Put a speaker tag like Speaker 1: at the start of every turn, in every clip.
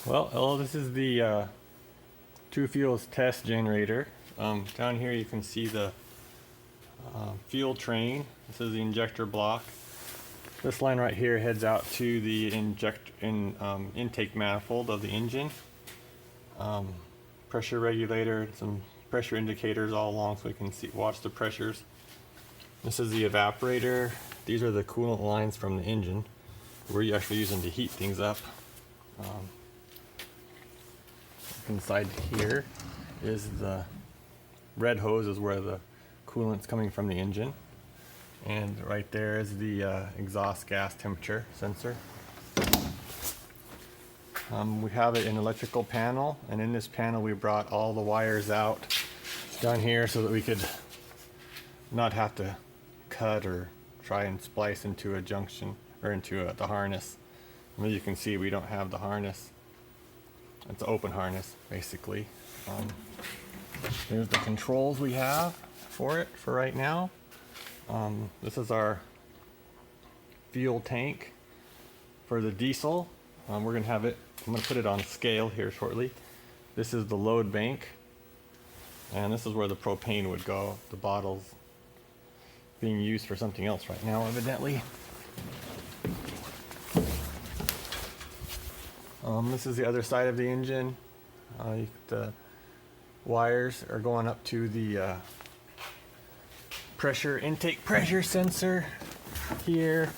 Speaker 1: Well, hello, this is the Two Fuels test generator. Down here you can see the fuel train. This is the injector block. This line right here heads out to the intake manifold of the engine. Pressure regulator, some pressure indicators all along so we can watch the pressures. This is the evaporator. These are the coolant lines from the engine. We're actually using to heat things up. Inside here is the red hose, is where the coolant's coming from the engine, and right there is the exhaust gas temperature sensor. We have it in electrical panel, and in this panel we brought all the wires out down here so that we could not have to cut or try and splice into a junction or into the harness. And as you can see, we don't have the harness. It's an open harness, basically. Here's the controls we have for it for right now. This is our fuel tank for the diesel. We're gonna have it, I'm gonna put it on scale here shortly. This is the load bank, and this is where the propane would go. The bottle's being used for something else right now, evidently. This is the other side of the engine. The wires are going up to the intake pressure sensor here,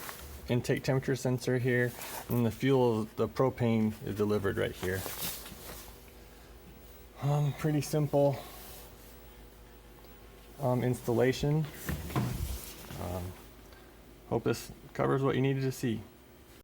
Speaker 1: intake temperature sensor here, and the propane is delivered right here. Pretty simple installation. Hope this covers what you needed to see.